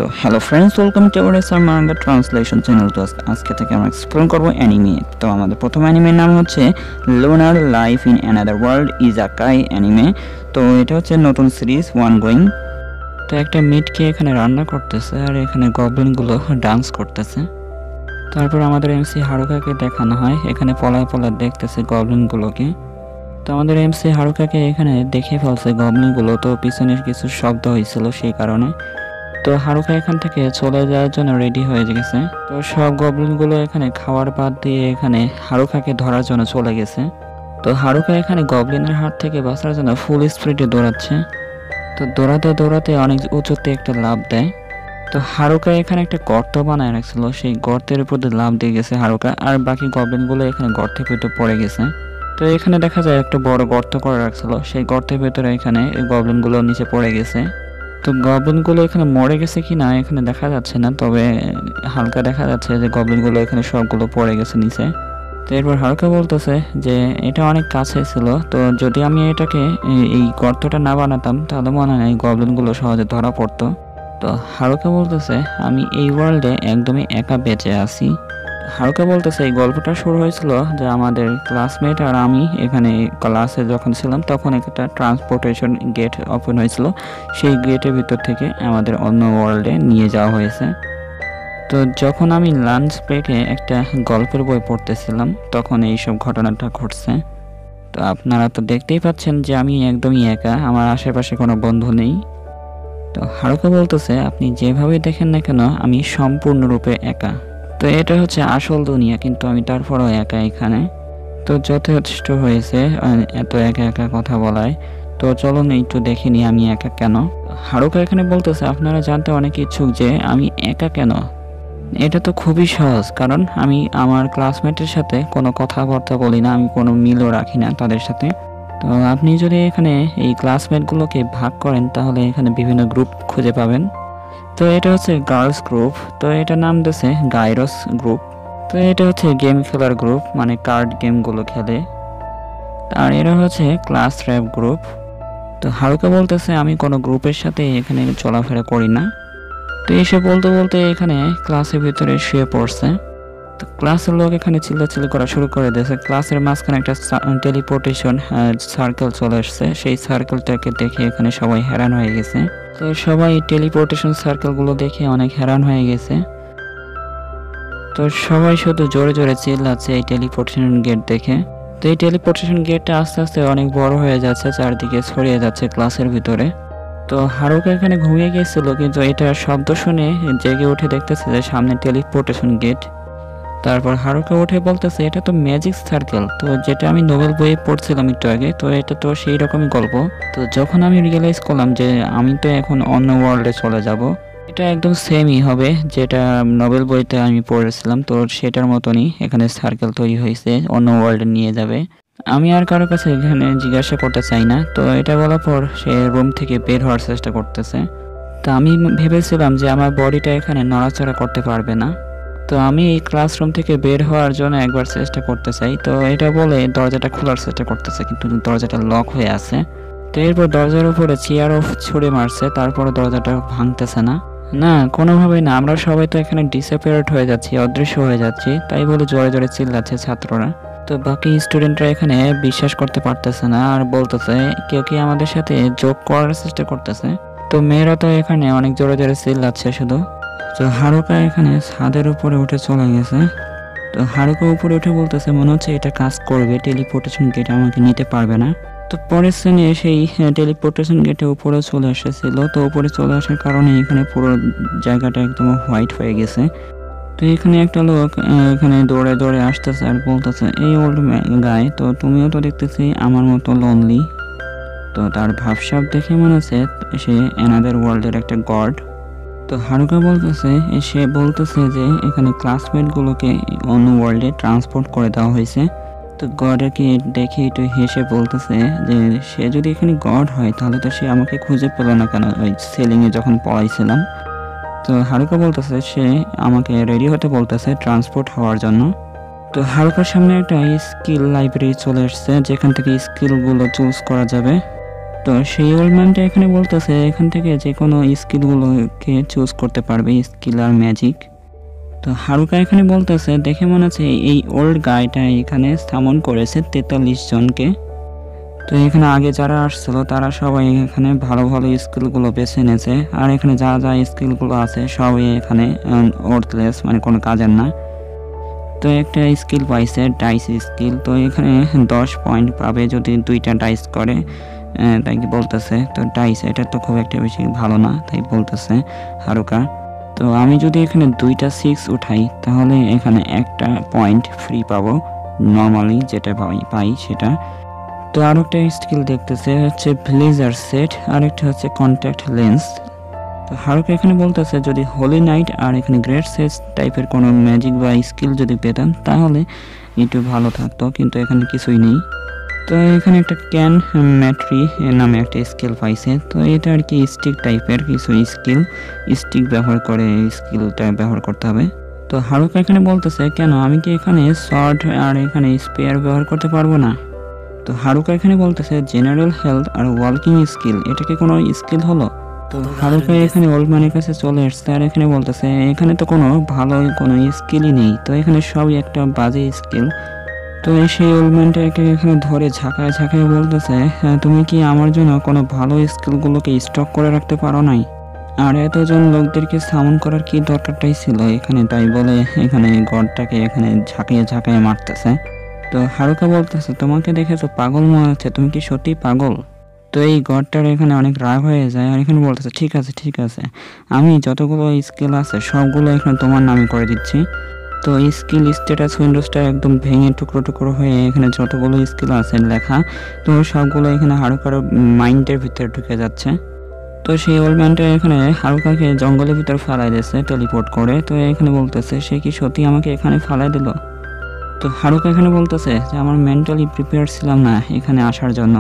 তো hello friends, welcome to our SR manga translation channel. তো আজকে থেকে আমরা এক্সপ্লেন করব অ্যানিমে। তো আমাদের প্রথম অ্যানিমের নাম হচ্ছে lunar life in another world ইজাকাই অ্যানিমে। তো এটা হচ্ছে নতুন সিরিজ ওয়ান গোয়িং। তো একটা মিটকে এখানে রান্না করতেছে আর এখানে গবলিনগুলো ডান্স করতেছে। তারপর আমাদের এমসি হারুকাকে দেখানো হয়, এখানে পলায় পলায় দেখতেছে গবলিনগুলোকে। তো আমাদের এমসি হারুকাকে এখানে দেখে ফেলছে গবলিনগুলো, তো পিছনের কিছু শব্দ হয়েছিল সেই কারণে। তো হারুকা এখান থেকে চলে যাওয়ার জন্য রেডি হয়ে গেছে। তো সব গবলিনগুলো এখানে খাওয়ার বাদ দিয়ে এখানে হারুকাকে ধরার জন্য চলে গেছে। তো হারুকা এখানে গবলিনের হাত থেকে বাঁচার জন্য ফুল স্পিডে দৌড়াচ্ছে। তো দৌড়াতে দৌড়াতে অনেক উঁচুতে একটা লাফ দেয়। তো হারুকা এখানে একটা গর্ত বানায় রাখছিল, সেই গর্তের উপর দিয়ে লাফ দিয়ে গেছে হারুকা, আর বাকি গবলিনগুলো এখানে গর্তের ভিতরে পড়ে গেছে। তো এখানে দেখা যায় একটা বড় গর্ত করে রাখছিল, সেই গর্তের ভিতরে এখানে গবলিনগুলো নিচে পড়ে গেছে। তো গবলিনগুলো এখানে মরে গেছে কিনা এখানে দেখা যাচ্ছে না, তবে হালকা দেখা যাচ্ছে যে গবলিনগুলো এখানে সবগুলো পড়ে গেছে নিচে। তো এরপর হালকা বলতেছে যে এটা অনেক কাছে ছিল, তো যদি আমি এটাকে এই গর্তটা না বানাতাম তাহলে মনে হয় এই গবলিনগুলো সহজে ধরা পড়তো। তো হালকা বলতেছে আমি এই ওয়ার্ল্ডে একদমই একা বেঁচে আছি। হালকা বলতেছে এই গল্পটা শুরু হয়েছিল যে আমাদের ক্লাসমেট আর আমি এখানে ক্লাসে যখন ছিলাম তখন একটা ট্রান্সপোর্টেশন গেট ওপেন হয়েছিল, সেই গেটের ভিতর থেকে আমাদের অন্য ওয়ার্ল্ডে নিয়ে যাওয়া হয়েছে। তো যখন আমি লাঞ্চ ব্রেকে একটা গল্পের বই পড়তেছিলাম তখন এইসব ঘটনাটা ঘটছে। তো আপনারা তো দেখতেই পাচ্ছেন যে আমি একদমই একা, আমার আশেপাশে কোনো বন্ধু নেই। তো হারুকা বলতেছে আপনি যেভাবে দেখেন না কেন আমি সম্পূর্ণরূপে একা। তো এটা হচ্ছে আসল দুনিয়া, কিন্তু আমি তারপরও একা এখানে। তো যথেষ্ট হয়েছে এত একা একা কথা বলায়। তো চলুন একটু দেখে নিই আমি একা কেন। হারুকা এখানে বলতেছে আপনারা জানতে অনেক ইচ্ছুক যে আমি একা কেন। এটা তো খুবই সহজ, কারণ আমি আমার ক্লাসমেটের সাথে কোনো কথাবার্তা বলি না, আমি কোনো মিলও রাখি না তাদের সাথে। তো আপনি যদি এখানে এই ক্লাসমেটগুলোকে ভাগ করেন তাহলে এখানে বিভিন্ন গ্রুপ খুঁজে পাবেন। তো এটা হচ্ছে গার্লস গ্রুপ, তো এটা নাম দিয়েছে গাইরস গ্রুপ। তো এটা হচ্ছে গেম খেলার গ্রুপ, মানে কার্ড গেমগুলো খেলে। আর এরা হচ্ছে ক্লাস র্যাপ গ্রুপ। তো হালকা বলতেছে আমি কোনো গ্রুপের সাথে এখানে চলাফেরা করি না। তো এসে বলতে বলতে এখানে ক্লাসের ভিতরে শুয়ে পড়ছে। তো ক্লাসের লোক এখানে চিল্লাচিল্লি করা শুরু করে দিয়েছে। ক্লাসের মাঝখানে একটা টেলিপোর্টেশন সার্কেল চলে আসছে, সেই সার্কেলটাকে দেখে এখানে সবাই হ্যারান হয়ে গেছে। তো সবাই টেলিপোর্টেশন সার্কেলগুলো দেখে অনেক হ্যারান হয়ে গেছে। তো সবাই শুধু জোরে জোরে চিল্লাচ্ছে এই টেলিপোর্টেশন গেট দেখে। তো এই টেলিপোর্টেশন গেটটা আস্তে আস্তে অনেক বড় হয়ে যাচ্ছে, চারদিকে ছড়িয়ে যাচ্ছে ক্লাসের ভিতরে। তো হারুকা এখানে ঘুমিয়ে গিয়েছিল, কিন্তু এটা শব্দ শুনে জেগে উঠে দেখতেছে যে সামনে টেলিপোর্টেশন গেট। তারপর হারুকা উঠে বলতেছে এটা তো ম্যাজিক সার্কেল, তো যেটা আমি নোবেল বইয়ে পড়ছিলাম একটু আগে, তো এটা তো সেই রকমই গল্প। তো যখন আমি রিয়েলাইজ করলাম যে আমি তো এখন অন্য ওয়ার্ল্ডে চলে যাব, এটা একদম সেমই হবে যেটা নোবেল বইতে আমি পড়েছিলাম, তো সেটার মতনই এখানে সার্কেল তৈরি হয়েছে, অন্য ওয়ার্ল্ডে নিয়ে যাবে। আমি আর কারো কাছে এখানে জিজ্ঞাসা করতে চাই না। তো এটা বলার পর সে রুম থেকে বের হওয়ার চেষ্টা করতেছে। তো আমি ভেবেছিলাম যে আমার বডিটা এখানে নড়াচড়া করতে পারবে না, তো আমি এই ক্লাসরুম থেকে বের হওয়ার জন্য একবার চেষ্টা করতে চাই। তো এটা বলে দরজাটা খোলার চেষ্টা করতেছে, কিন্তু দরজাটা লক হয়ে আছে। তো এরপর দরজার উপরে চেয়ার অফ ছুঁড়ে মারছে, তারপরে দরজাটা ভাঙতেছে না, না কোনোভাবেই না। আমরা সবাই তো এখানে ডিসঅ্যাপিয়ার্ড হয়ে যাচ্ছি, অদৃশ্য হয়ে যাচ্ছি, তাই বলে জোরে জোরে চিল্লাচ্ছে ছাত্ররা। তো বাকি স্টুডেন্টরা এখানে বিশ্বাস করতে পারতেছে না আর বলতেছে কেউ কি আমাদের সাথে যোগ করার চেষ্টা করতেছে। তো মেয়েরা তো এখানে অনেক জোরে জোরে চিল্লাচ্ছে শুধু। তো হারুকা এখানে ছাদের উপরে উঠে চলে গেছে। তো হারুকা উপরে উঠে বলতেছে মনে হচ্ছে এটা কাজ করবে, টেলিপোর্টেশন গেট আমাকে নিতে পারবে না। তো পরের শ্রেণী সেই টেলিপোর্টেশন গেটে উপরে চলে এসেছিল। তো উপরে চলে আসার কারণে এখানে পুরো জায়গাটা একদম হোয়াইট হয়ে গেছে। তো এখানে একটা লোক এখানে দৌড়ে দৌড়ে আসতেছে আর বলতেছে এই ওল্ড গাই, তো তুমিও তো দেখতেছি আমার মতো লোনলি। তো তার ভাবসাব দেখে মনে হচ্ছে সে অ্যানাদার ওয়ার্ল্ডের একটা গড। তো হারুকা সে বলতেছে যে এখানে ক্লাসমেটগুলোকে অন্য ওয়ার্ল্ডে ট্রান্সপোর্ট করে দেওয়া হয়েছে। তো গডকে দেখে একটু হেসে বলতেছে যে সে যদি এখানে গড হয় তাহলে তো সে আমাকে খুঁজে পেল না কেন ওই সেলিংয়ে যখন পড়াইছিলাম। তো হারুকা বলতেছে সে আমাকে রেডি হতে বলতেছে ট্রান্সপোর্ট হওয়ার জন্য। তো হারুকার সামনে একটা স্কিল লাইব্রেরি চলে এসছে, যেখান থেকে স্কিলগুলো চুজ করা যাবে। তো সেই ওল্ড ম্যানটা এখানে বলতেছে এখান থেকে যে কোনো স্কিলগুলোকে চুজ করতে পারবে, স্কিল আর ম্যাজিক। তো হারুকা এখানে বলতেছে দেখে মনে হচ্ছে এই ওল্ড গাইটা এখানে সামন করেছে 43 জনকে। তো এখানে আগে যারা আসছিল তারা সবাই এখানে ভালো ভালো স্কিলগুলো বেছে নিয়েছে, আর এখানে যা যা স্কিলগুলো আছে সবই এখানে ওয়ার্থলেস, মানে কোনো কাজের না। তো একটা স্কিল পাইছে ডাইস স্কিল, তো এখানে 10 পয়েন্ট পাবে যদি 2টা ডাইস করে, তাই কি বলতেছে। তো ডাইস এটা তো খুব একটা বেশি ভালো না, তাই বলতেছে হারুকা। তো আমি যদি এখানে 2টা 6 উঠাই তাহলে এখানে একটা পয়েন্ট ফ্রি পাবো নর্মালি, যেটা পাই সেটা। তো আর একটা স্কিল দেখতেছে হচ্ছে ভিলেজার সেট, আর একটা হচ্ছে কন্ট্যাক্ট লেন্স। তো হারুকা এখানে বলতেছে যদি হোলি নাইট আর এখানে গ্রেট সেট টাইপের কোনো ম্যাজিক বা স্কিল যদি পেতাম তাহলে একটু ভালো থাকতো, কিন্তু এখানে কিছুই নেই। তো এখানে একটা ক্যান ম্যাট্রি নামে একটা স্কিল পাইছে, তো এটা আর কি স্টিক টাইপের কিছু স্কিল, স্টিক ব্যবহার করে স্কিলটা ব্যবহার করতে হবে। তো হারুকা এখানে বলতেছে কেন আমি কি এখানে শর্ট আর এখানে স্পেয়ার ব্যবহার করতে পারবো না। তো হারুকা এখানে বলতেছে general health are walking skill, এটা কি কোনো স্কিল হলো। তো হারুকা এখানে ওল্ড ম্যানের কাছে চলে আসছে আর এখানে বলতেছে এখানে তো কোনো ভালো কোনো স্কিলই নেই, তো এখানে সবই একটা বাজে স্কিল। তো সেই ওল্ড ম্যানটাকে এখানে ধরে ঝাঁকায় ঝাঁকায় বলতেছে তুমি কি আমার জন্য কোনো ভালো স্কিলগুলোকে স্টক করে রাখতে পারো নাই, আর এতজন লোকদেরকে সামন করার কি দরকারটাই ছিল এখানে, তাই বলে এখানে গডটাকে এখানে ঝাঁকিয়ে ঝাঁকিয়ে মারতেছে। তো হারুকা বলতেছে তোমাকে দেখে তো পাগল মনে হচ্ছে, তুমি কি সত্যি পাগল। তো এই গডটার এখানে অনেক রাগ হয়ে যায় আর এখানে বলতেছে ঠিক আছে ঠিক আছে, আমি যতগুলো স্কিল আছে সবগুলো এখানে তোমার নামে করে দিচ্ছি। তো স্কিল স্ট্যাটাস উইন্ডোজটা একদম ভেঙে টুকরো টুকরো হয়ে এখানে যতগুলো স্কিল আছে লেখা, তো সবগুলো এখানে হারুকার মাইন্ডের ভিতরে ঢুকে যাচ্ছে। তো সেই ওল্ড ম্যানটা এখানে হারুকাকে জঙ্গলের ভিতর ফালাই দিয়েছে টেলিপোর্ট করে। তো এখানে বলতেছে সে কি সত্যি আমাকে এখানে ফালাই দিল। তো হারুকা এখানে বলতেছে যে আমার মেন্টালি প্রিপেয়ার ছিলাম না এখানে আসার জন্য।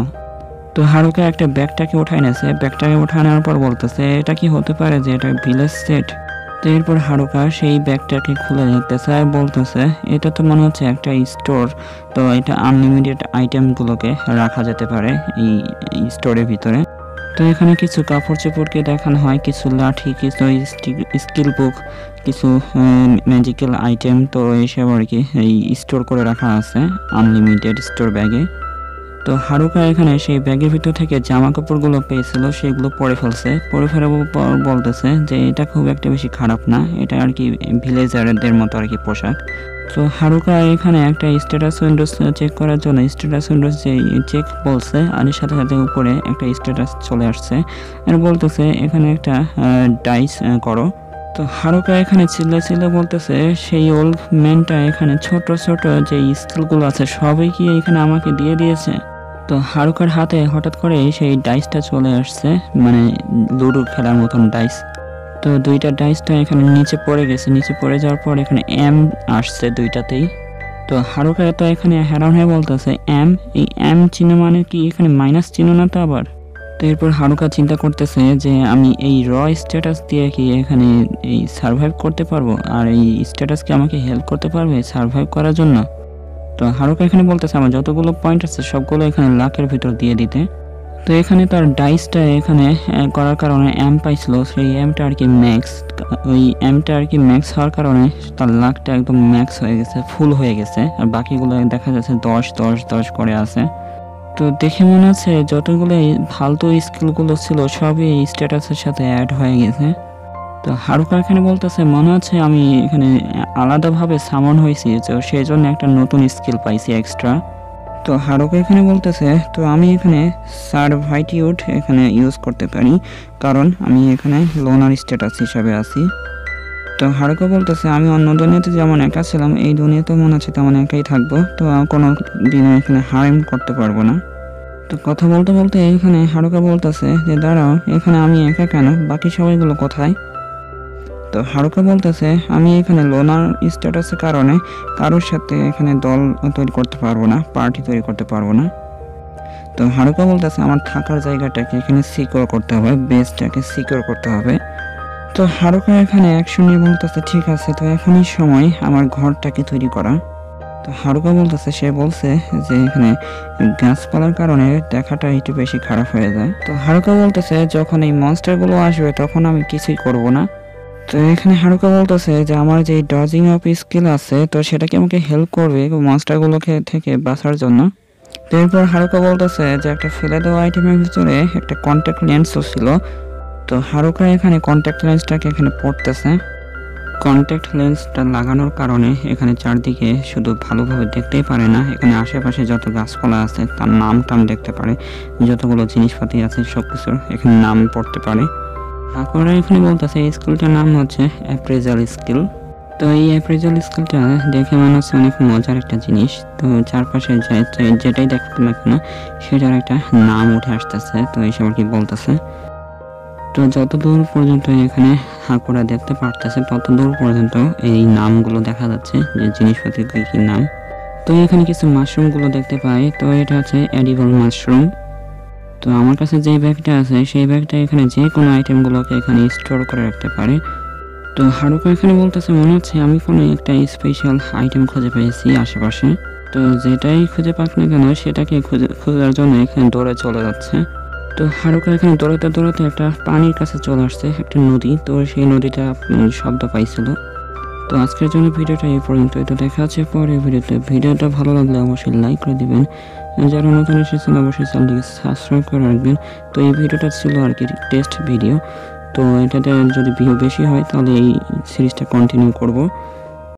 তো হারুকা একটা ব্যাগটাকে উঠাই নিয়েছে, ব্যাগটাকে উঠায় নেওয়ার পর বলতেছে এটা কি হতে পারে যে এটা ভিলেজ সেট। তো এরপর হারুকা সেই ব্যাগটাকে খুলে দেখতেছে আর বলতেছে এটা তো মনে হচ্ছে একটা স্টোর, তো এটা আনলিমিটেড আইটেমগুলোকে রাখা যেতে পারে এই স্টোরের ভিতরে। তো এখানে কিছু কাপড় চোপড়কে দেখানো হয়, কিছু লাঠি, কিছু স্কিল বুক, কিছু ম্যাজিক্যাল আইটেম, তো এইসব আর কি এই স্টোর করে রাখা আছে আনলিমিটেড স্টোর ব্যাগে। তো হারুকা এখানে সেই ব্যাগের ভিতর থেকে জামা কাপড়গুলো পেয়েছিল সেগুলো পরে ফেলছে, পরে ফেরার পর বলতেছে যে এটা খুব একটা বেশি খারাপ না, এটা আর কি ভিলেজারদের মতো আর কি পোশাক। তো হারুকা এখানে একটা স্ট্যাটাস উইন্ডোজ চেক করার জন্য স্ট্যাটাস উইন্ডোজ যে চেক বলছে আর এর সাথে সাথে উপরে একটা স্ট্যাটাস চলে আসছে আর বলতেছে এখানে একটা ডাইস করো। তো হারুকা এখানে চিল্লে বলতেছে সেই ওল্ড ম্যানটা এখানে ছোট ছোট যে স্কিলগুলো আছে সবই কি এখানে আমাকে দিয়ে দিয়েছে। তো হারুকার হাতে হঠাৎ করে সেই ডাইসটা চলে আসছে, মানে লুডো খেলার মতন ডাইস। তো 2টা ডাইসটা এখানে নিচে পড়ে গেছে, নিচে পড়ে যাওয়ার পর এখানে এম আসছে 2টাতেই। তো হারুকা তো এখানে হ্যারান হয়ে বলতেছে এই এম চিহ্ন মানে কি এখানে মাইনাস চিহ্ন না তো আবার। তো এরপর হারুকা চিন্তা করতেছে যে আমি এই র স্ট্যাটাস দিয়ে কি এখানে এই সার্ভাইভ করতে পারবো, আর এই স্ট্যাটাস কি আমাকে হেল্প করতে পারবে সার্ভাইভ করার জন্য। তো হারুকা এখানে বলতেছে আমার যতগুলো পয়েন্ট আছে সবগুলো এখানে লাখের ভিতর দিয়ে দিতে। তো এখানে তার ডাইসটা এখানে করার কারণে এম পাইছিল, সেই এমটা আর কি ম্যাক্স, ওই এমটা আর কি ম্যাক্স হওয়ার কারণে তার লাখটা একদম ম্যাক্স হয়ে গেছে, ফুল হয়ে গেছে, আর বাকিগুলো দেখা যাচ্ছে 10 করে আছে। তো দেখে মনে হচ্ছে যতগুলো ফালতু স্কিলগুলো ছিল সবই এই স্ট্যাটাসের সাথে অ্যাড হয়ে গেছে। তো হারুকা এখানে বলতেছে মনে হচ্ছে আমি এখানে আলাদাভাবে সামন হয়েছি, তো সেই জন্য একটা নতুন স্কিল পাইছি এক্সট্রা। তো হারুকা এখানে বলতেছে তো আমি এখানে সার্ভাইটিউড এখানে ইউজ করতে পারি কারণ আমি এখানে লোনার স্ট্যাটাস হিসাবে আছি। তো হারুকা বলতেছে আমি অন্য দুনিয়াতে যেমন একা ছিলাম এই দুনিয়াতে মনে হচ্ছে তেমন একাই থাকবো, তো কোনো দিনও এখানে হার্ম করতে পারবো না। তো কথা বলতে বলতে এখানে হারুকা বলতেছে যে দাঁড়াও এখানে আমি একা কেন, বাকি সবাইগুলো কোথায়। তো হারুকা বলতেছে আমি এখানে লোনার স্ট্যাটাসের কারণে কারোর সাথে এখানে দল তৈরি করতে পারবো না, পার্টি তৈরি করতে পারবো না। তো হারুকা বলতেছে আমার থাকার জায়গাটাকে এখানে সিকিউর করতে হবে, বেসটাকে সিকিউর করতে হবে। তো হারুকা এখানে অ্যাকশন নিয়ে বলতেছে ঠিক আছে, তো এখনই সময় আমার ঘরটাকে তৈরি করা। তো হারুকা বলতেছে, সে বলছে যে এখানে গাছপালার কারণে দেখাটা একটু বেশি খারাপ হয়ে যায়। তো হারুকা বলতেছে যখন এই মনস্টারগুলো আসবে তখন আমি কিছুই করব না। তো এখানে হারুকা বলতেছে যে আমার যে ডজিং অফ স্কিল আছে তো সেটা কি আমাকে হেল্প করবে মনস্টারগুলোকে থেকে বাঁচার জন্য। তো এরপর হারুকা বলতেছে যে একটা ফেলে দেওয়া আইটেমের ভিতরে একটা কন্ট্যাক্ট লেন্সও ছিল। তো হারুকা এখানে কন্ট্যাক্ট লেন্সটাকে এখানে পড়তেছে। কন্ট্যাক্ট লেন্সটা লাগানোর কারণে এখানে চারদিকে শুধু ভালোভাবে দেখতেই পারে না, এখানে আশেপাশে যত গাছপালা আছে তার নাম টাম দেখতে পারে, যতগুলো জিনিসপাতি আছে সব কিছুর এখানে নাম পড়তে পারে। হাকুরা এখানে বলতেছে এই স্কিলটার নাম হচ্ছে অ্যাপ্রেজাল স্কিল। তো এই অ্যাপ্রেজাল স্কিলটা দেখে মনে হচ্ছে অনেক মজার একটা জিনিস। তো চারপাশে যেটাই দেখতে না কেন সেটার একটা নাম উঠে আসতেছে, তো এইসব আর কি বলতেছে। তো যত দূর পর্যন্ত এখানে হাকুরা দেখতে পারতেছে তত দূর পর্যন্ত এই নামগুলো দেখা যাচ্ছে, যে জিনিসপাতির কি নাম। তো এখানে কিছু মাশরুমগুলো দেখতে পাই, তো এটা হচ্ছে এডিবল মাশরুম। তো আমার কাছে যে ব্যাগটা আছে সেই ব্যাগটা এখানে যে কোনো আইটেমগুলোকে এখানে স্টোর করে রাখতে পারে। তো হারুকা এখানে বলতেছে মনে হচ্ছে আমি কোনো একটা স্পেশাল আইটেম খুঁজে পেয়েছি আশেপাশে। তো যেটাই খুঁজে পাক না কেন সেটাকে খোঁজার জন্য এখানে দৌড়ে চলে যাচ্ছে। তো হারুকা এখানে দৌড়াতে দৌড়াতে একটা পানির কাছে চলে আসছে, একটা নদী। তো সেই নদীটা শব্দ পাইছিল। তো আজকের জন্য ভিডিওটা এই পর্যন্ত। তো দেখা হচ্ছে পরে ভিডিওতে। ভিডিওটা ভালো লাগলে অবশ্যই লাইক করে দিবেন, যারা নতুন এসেছেন অবশ্যই চ্যানেলটিকে সাবস্ক্রাইব করে রাখবেন। তো এই ভিডিওটা ছিল আর কি টেস্ট ভিডিও। তো এটাতে যদি ভিউ বেশি হয় তাহলে এই সিরিজটা কন্টিনিউ করব।